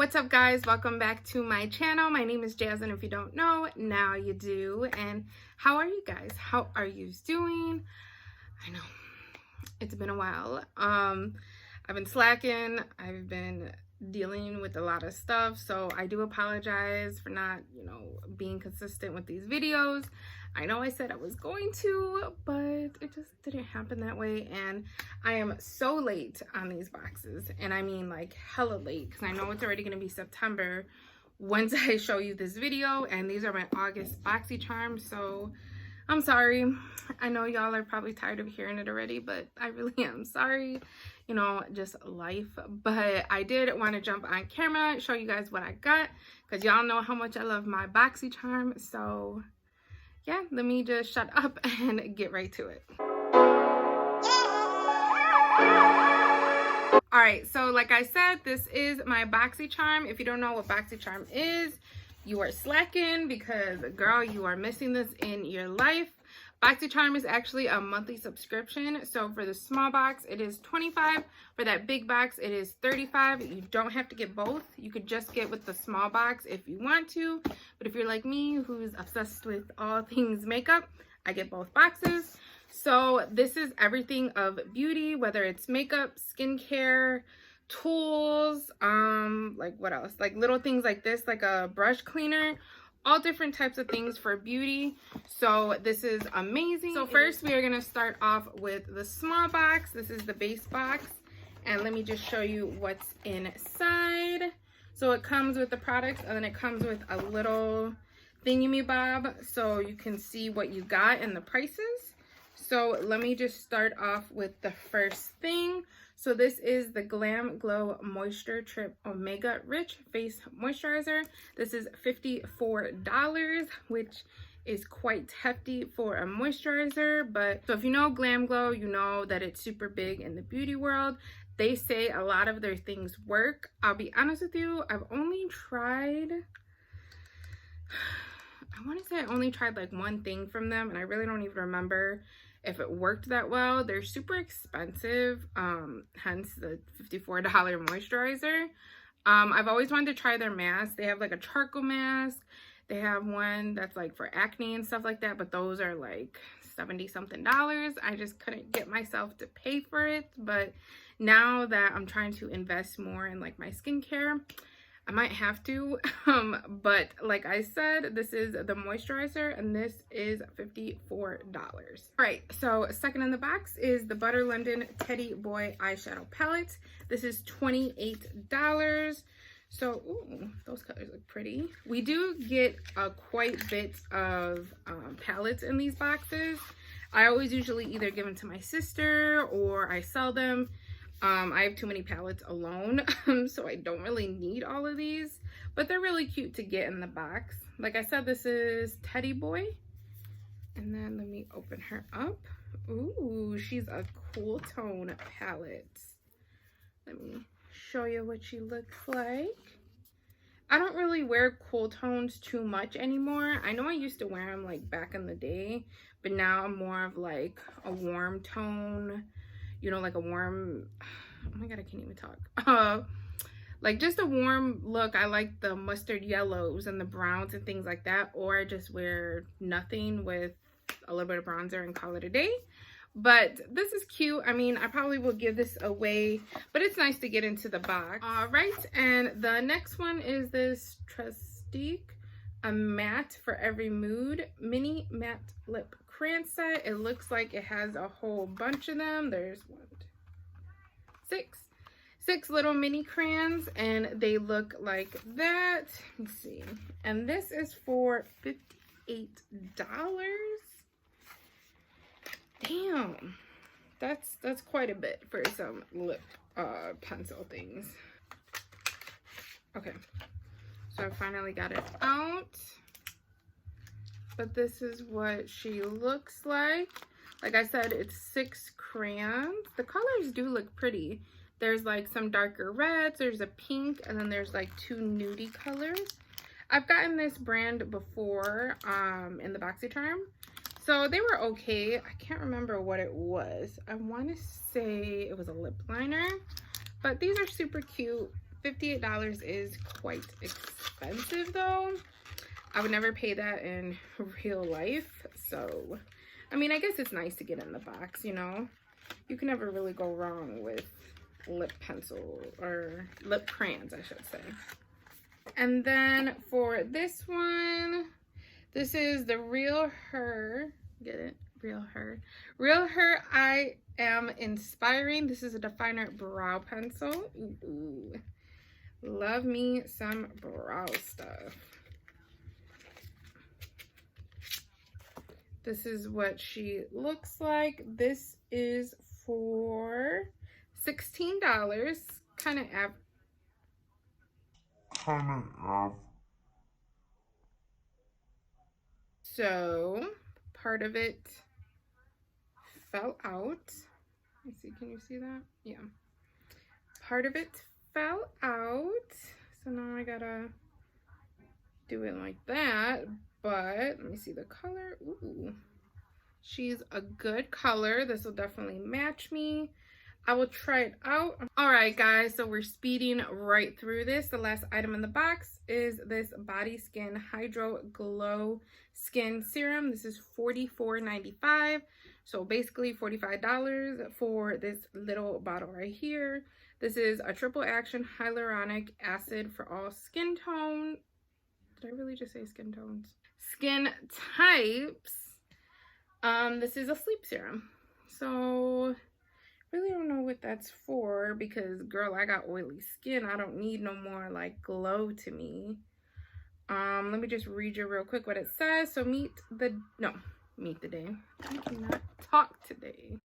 What's up, guys? Welcome back to my channel. My name is Jazz, and if you don't know, now you do. And how are you guys? How are you doing? I know it's been a while. I've been slacking. I've been dealing with a lot of stuff, so I do apologize for not, being consistent with these videos. I know I said I was going to, but it just didn't happen that way, and I am so late on these boxes, and I mean like hella late, because I know it's already going to be September once I show you this video, and these are my August Boxycharm, so I'm sorry. I know y'all are probably tired of hearing it already, but I really am sorry. Just life. But I did want to jump on camera, show you guys what I got, because y'all know how much I love my Boxycharm. So yeah, let me just shut up and get right to it. All right, so like I said, this is my Boxycharm. If you don't know what Boxycharm is, you are slacking, because girl, you are missing this in your life. Boxycharm is actually a monthly subscription. So for the small box, it is $25. For that big box, it is $35. You don't have to get both. You could just get with the small box if you want to. But if you're like me, who's obsessed with all things makeup, I get both boxes. So this is everything of beauty, whether it's makeup, skincare, tools, like what else? Like little things like this, like a brush cleaner, all different types of things for beauty. So this is amazing. So first we are going to start off with the small box. This is the base box, and let me just show you what's inside. So it comes with the products, and then it comes with a little thingy-me-bob so you can see what you got and the prices. So let me just start off with the first thing. So this is the Glam Glow Moisture Trip Omega Rich Face Moisturizer. This is $54, which is quite hefty for a moisturizer. But so if you know Glam Glow, you know that it's super big in the beauty world. They say a lot of their things work. I'll be honest with you, I've only tried, I want to say I only tried like one thing from them, and I really don't even remember if it worked that well. They're super expensive, hence the $54 moisturizer. I've always wanted to try their mask. They have like a charcoal mask. They have one that's like for acne and stuff like that, but those are like $70 something. I just couldn't get myself to pay for it. But now that I'm trying to invest more in like my skincare, I might have to, but like I said, this is the moisturizer, and this is $54. All right, so second in the box is the Butter London Teddy Boy Eyeshadow Palette. This is $28. So, ooh, those colors look pretty. We do get a quite bit of palettes in these boxes. I always usually either give them to my sister or I sell them. I have too many palettes alone, so I don't really need all of these, but they're really cute to get in the box. Like I said, this is Teddy Boy, and then let me open her up. Ooh, she's a cool tone palette. Let me show you what she looks like. I don't really wear cool tones too much anymore. I know I used to wear them like back in the day, but now I'm more of like a warm tone. Like a warm, oh my god, I can't even talk. Like just a warm look. I like the mustard yellows and the browns and things like that, or I just wear nothing with a little bit of bronzer and call it a day. But this is cute. I mean, I probably will give this away, but it's nice to get into the box. All right, and the next one is this Trustique, a matte for every mood mini matte lip crayon set. It looks like it has a whole bunch of them. There's six little mini crayons, and they look like that. Let's see, and this is for $58. Damn, that's quite a bit for some lip pencil things. Okay, so I finally got it out. But this is what she looks like. Like I said, it's 6 crayons. The colors do look pretty. There's like some darker reds, there's a pink, and then there's like 2 nudie colors. I've gotten this brand before in the Boxycharm. So they were okay. I can't remember what it was. I want to say it was a lip liner. But these are super cute. $58 is quite expensive though. I would never pay that in real life. So, I mean, I guess it's nice to get in the box, you know. You can never really go wrong with lip pencil or lip crayons, I should say. And then for this one, this is the Real Her. Get it? Real Her. Real Her I Am Inspiring. This is a definer brow pencil. Ooh. Love me some brow stuff. This is what she looks like. This is for $16. Kind of So part of it fell out. Let's see, can you see that? Yeah. Part of it fell out. So now I gotta do it like that. But let me see the color. Ooh. She's a good color. This will definitely match me. I will try it out. All right, guys, so we're speeding right through this. The last item in the box is this Body Skin Hydro Glow Skin Serum. This is $44.95. So basically $45 for this little bottle right here. This is a triple action hyaluronic acid for all skin tone. Did I really just say skin tones? Skin types. This is a sleep serum. So really don't know what that's for because, girl, I got oily skin. I don't need no more like glow to me. Let me just read you real quick what it says. So meet the day. I cannot talk today.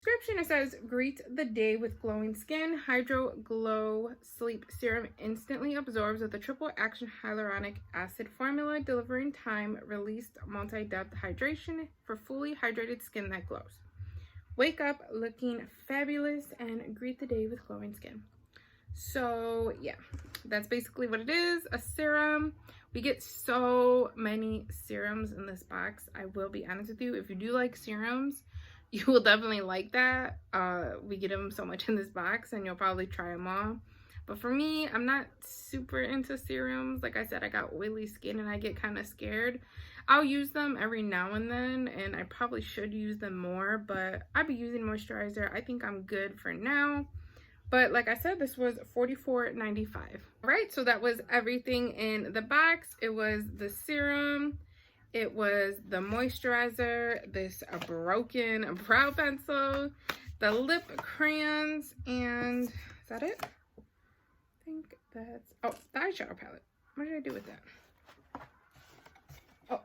Description, it says, greet the day with glowing skin. Hydro Glow Sleep Serum instantly absorbs with a triple action hyaluronic acid formula, delivering time released multi-depth hydration for fully hydrated skin that glows. Wake up looking fabulous and greet the day with glowing skin. So yeah, that's basically what it is, a serum. We get so many serums in this box. I will be honest with you, if you do like serums, you will definitely like that. We get them so much in this box and you'll probably try them all. But for me, I'm not super into serums. Like I said, I got oily skin and I get kind of scared. I'll use them every now and then, and I probably should use them more, but I'll be using moisturizer. I think I'm good for now. But like I said, this was $44.95. All right, so that was everything in the box. It was the serum. It was the moisturizer, this broken brow pencil, the lip crayons, and is that it? I think that's, oh, the eyeshadow palette. What did I do with that? Oh,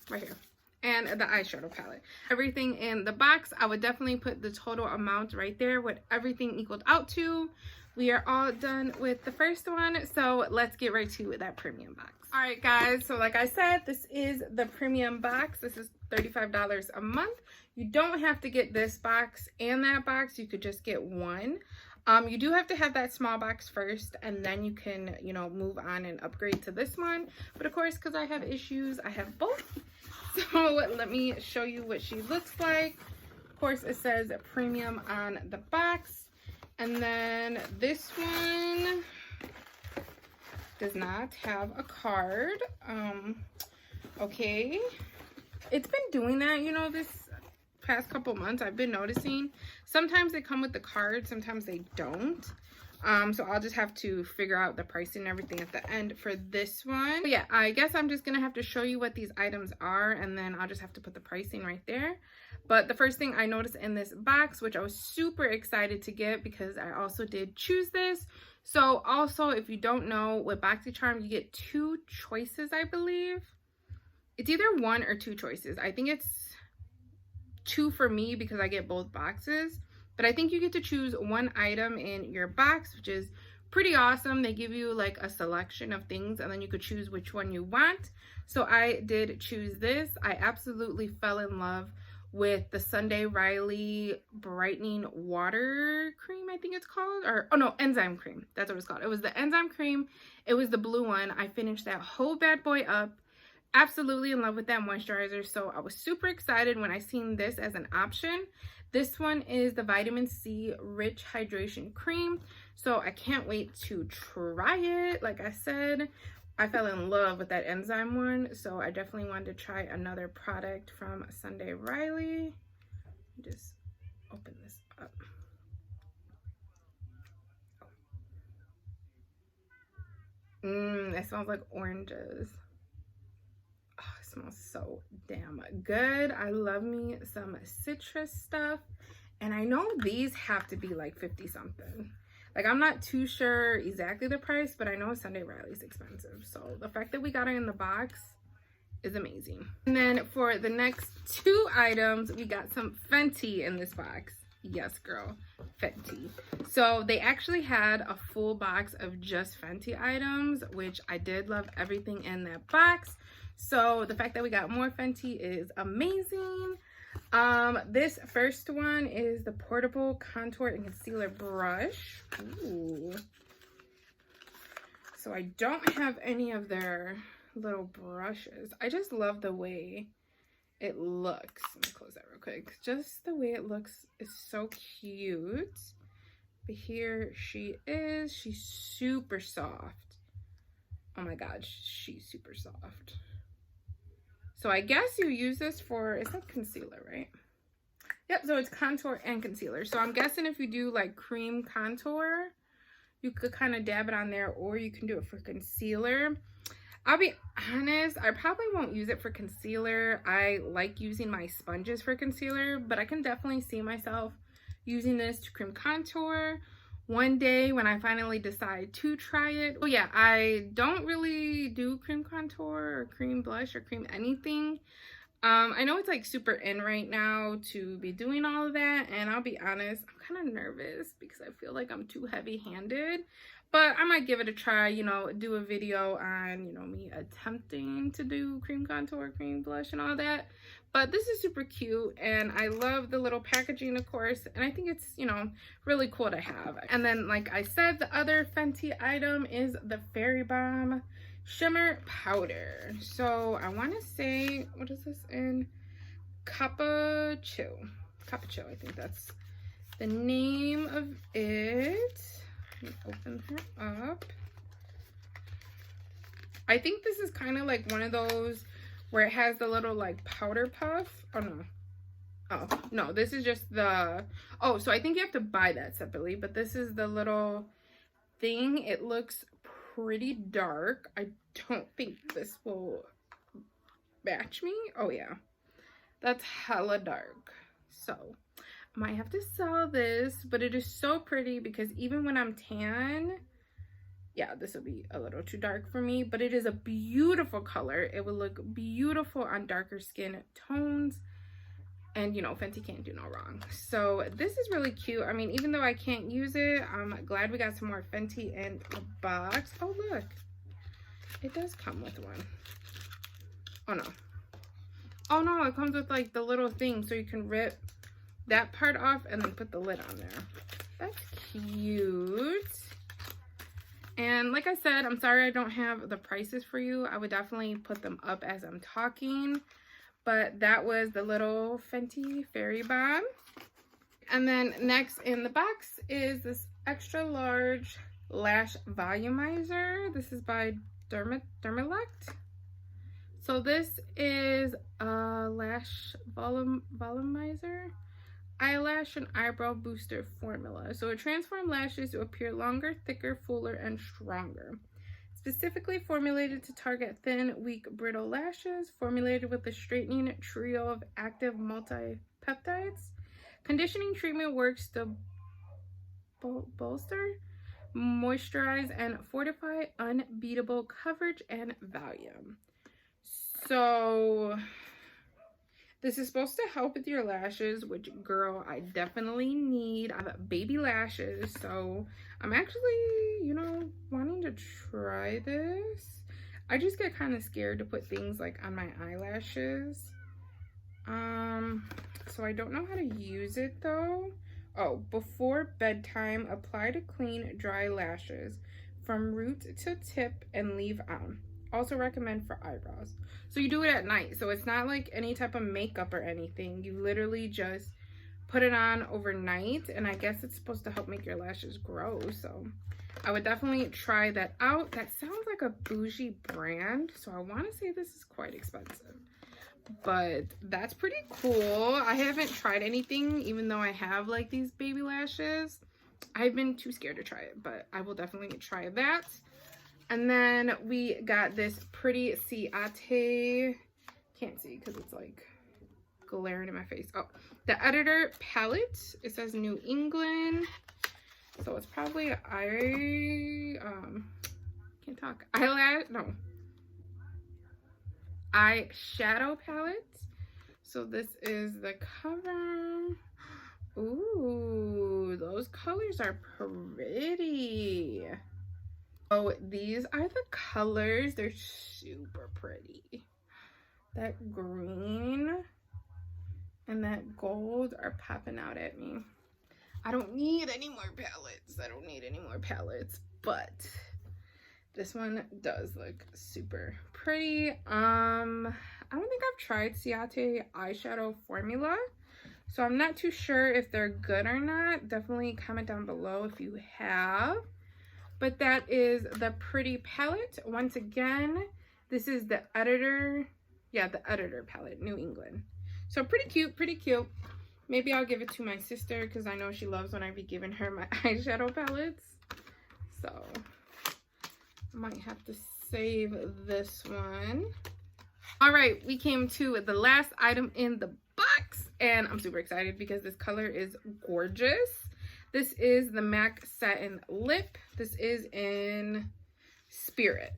right here. And the eyeshadow palette. Everything in the box, I would definitely put the total amount right there, what everything equaled out to. We are all done with the first one, so let's get right to that premium box. All right, guys, so like I said, this is the premium box. This is $35 a month. You don't have to get this box and that box. You could just get one. You do have to have that small box first, and then you can, you know, move on and upgrade to this one. But of course, because I have issues, I have both. So let me show you what she looks like. Of course, it says premium on the box. And then this one does not have a card. Okay. It's been doing that, you know, this past couple months. I've been noticing. Sometimes they come with the card, sometimes they don't. So I'll just have to figure out the pricing and everything at the end for this one. But yeah, I guess I'm just gonna have to show you what these items are, and then I'll just have to put the pricing right there. But the first thing I noticed in this box, which I was super excited to get because I also did choose this. So also, if you don't know, with Boxycharm, you get 2 choices, I believe. It's either 1 or 2 choices. I think it's 2 for me because I get both boxes. But I think you get to choose 1 item in your box, which is pretty awesome. They give you like a selection of things, and then you could choose which one you want. So I did choose this. I absolutely fell in love with the Sunday Riley brightening water cream, I think it's called, or oh no, enzyme cream. That's what it's called. It was the enzyme cream. It was the blue one. I finished that whole bad boy up. absolutely in love with that moisturizer, so I was super excited when I seen this as an option. This one is the vitamin C rich hydration cream, so I can't wait to try it. Like I said, I fell in love with that enzyme one, so I definitely wanted to try another product from Sunday Riley. Just open this up. It smells like oranges. Oh, it smells so damn good. I love me some citrus stuff. And I know these have to be like 50 something. Like, I'm not too sure exactly the price, but I know Sunday Riley's expensive. So the fact that we got it in the box is amazing. And then for the next two items, we got some Fenty in this box. Yes, girl, Fenty. So they actually had a full box of just Fenty items, which I did love everything in that box. So the fact that we got more Fenty is amazing. This first one is the portable contour and concealer brush. Ooh. So I don't have any of their little brushes. I just love the way it looks. Let me close that real quick. Just the way it looks is so cute. But here she is. She's super soft. Oh my god, she's super soft. So I guess you use this for, it's like concealer, right? Yep, so it's contour and concealer. So I'm guessing if you do like cream contour, you could kind of dab it on there, or you can do it for concealer. I'll be honest, I probably won't use it for concealer. I like using my sponges for concealer, but I can definitely see myself using this to cream contour one day when I finally decide to try it. Oh yeah, I don't really do cream contour or cream blush or cream anything. I know it's like super in right now to be doing all of that, and I'll be honest, I'm kind of nervous because I feel like I'm too heavy-handed. But I might give it a try, you know, do a video on, you know, me attempting to do cream contour, cream blush, and all that. But this is super cute, and I love the little packaging, of course, and I think it's, you know, really cool to have. And then, like I said, the other Fenty item is the Fairy Balm Shimmer Powder. So I want to say, what is this in? Capucho, I think that's the name of it. Let me open her up. I think this is kind of like one of those where it has the little like powder puff. Oh no. Oh no, this is just the, oh, so I think you have to buy that separately, but this is the little thing. It looks pretty dark. I don't think this will match me. Oh yeah, that's hella dark. So I might have to sell this, but it is so pretty because even when I'm tan, yeah, this will be a little too dark for me, but it is a beautiful color. It will look beautiful on darker skin tones, and you know, Fenty can't do no wrong. So this is really cute. I mean, even though I can't use it, I'm glad we got some more Fenty in the box. Oh look, it does come with one. Oh no, oh no, it comes with like the little thing so you can rip that part off and then put the lid on there. That's cute. And like I said, I'm sorry I don't have the prices for you. I would definitely put them up as I'm talking. But that was the little Fenty Fairy Balm. And then next in the box is this extra large lash volumizer. This is by Dermalect. So this is a lash volumizer, eyelash and eyebrow booster formula. So it transforms lashes to appear longer, thicker, fuller, and stronger. Specifically formulated to target thin, weak, brittle lashes, formulated with a straightening trio of active multi-peptides. Conditioning treatment works to bolster, moisturize, and fortify unbeatable coverage and volume. So this is supposed to help with your lashes, which, girl, I definitely need. I have baby lashes, so I'm actually, you know, wanting to try this. I just get kind of scared to put things like on my eyelashes. So I don't know how to use it though. Oh, before bedtime, apply to clean dry lashes from root to tip and leave on. Also recommend for eyebrows. So you do it at night. So it's not like any type of makeup or anything. You literally just put it on overnight, and I guess it's supposed to help make your lashes grow. So I would definitely try that out. That sounds like a bougie brand, so I want to say this is quite expensive, but that's pretty cool. I haven't tried anything, even though I have like these baby lashes. I've been too scared to try it, but I will definitely try that. And then we got this pretty Ciate, can't see because it's like glaring in my face. Oh, the Editor palette. It says New England, so it's probably eyeshadow palette. So this is the cover. Ooh, those colors are pretty. Oh, these are the colors. They're super pretty. That green and that gold are popping out at me. I don't need any more palettes. But this one does look super pretty. I don't think I've tried Ciate eyeshadow formula, so I'm not too sure if they're good or not. Definitely comment down below if you have. But that is the pretty palette. Once again, this is the Editor. Yeah, the Editor palette, New England. So pretty cute, pretty cute. Maybe I'll give it to my sister because I know she loves when I be giving her my eyeshadow palettes. So I might have to save this one. All right, we came to the last item in the box, and I'm super excited because this color is gorgeous. This is the MAC Satin Lip. This is in Spirit.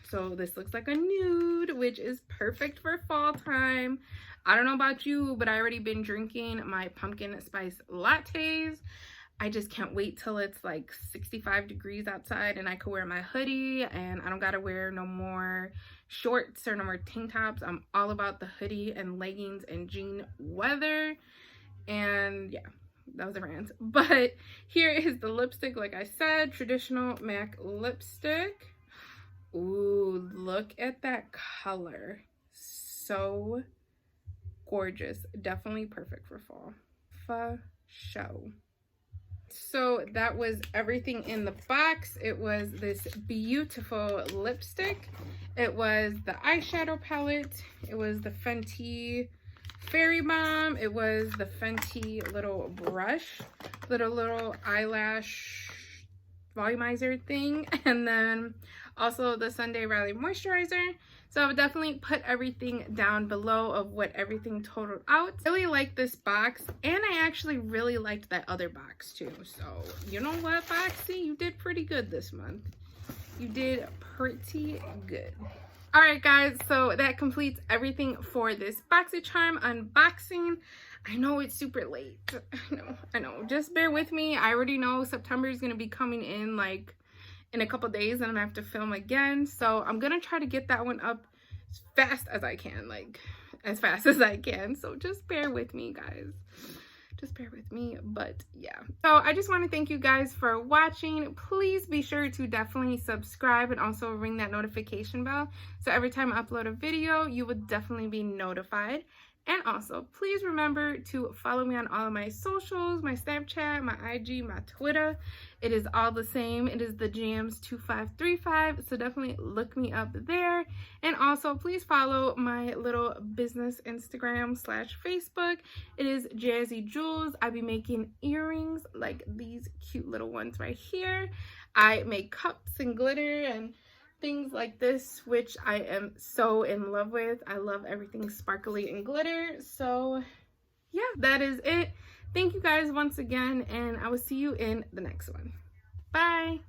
So this looks like a nude, which is perfect for fall time. I don't know about you, but I already been drinking my pumpkin spice lattes. I just can't wait till it's like 65 degrees outside and I can wear my hoodie and I don't gotta wear no more shorts or no more tank tops. I'm all about the hoodie and leggings and jean weather. And yeah, that was the rant. But here is the lipstick. Like I said, traditional MAC lipstick. Ooh, look at that color. So gorgeous. Definitely perfect for fall. For show. So that was everything in the box. It was this beautiful lipstick. It was the eyeshadow palette. It was the Fenty Fairy Bomb. It was the Fenty little brush, little eyelash volumizer thing, and then also the Sunday Rally moisturizer. So I would definitely put everything down below of what everything totaled out. I really like this box, and I actually really liked that other box too. So you know what, Boxy, you did pretty good this month. You did pretty good. All right, guys, so that completes everything for this Boxycharm unboxing. I know it's super late. I know. Just bear with me. I already know September is going to be coming in like in a couple days, and I'm going to have to film again. So I'm going to try to get that one up as fast as I can, like as fast as I can. So just bear with me, guys. Just bear with me. But yeah, so I just want to thank you guys for watching. Please be sure to definitely subscribe and also ring that notification bell, so every time I upload a video you would definitely be notified. And also please remember to follow me on all of my socials, my Snapchat, my IG, my Twitter. It is all the same. It is the Jams2535, so definitely look me up there. And also please follow my little business Instagram / Facebook. It is Jazzy Jewels. I be making earrings like these cute little ones right here. I make cups and glitter and things like this, which I am so in love with. I love everything sparkly and glitter. So yeah, that is it. Thank you guys once again, and I will see you in the next one. Bye.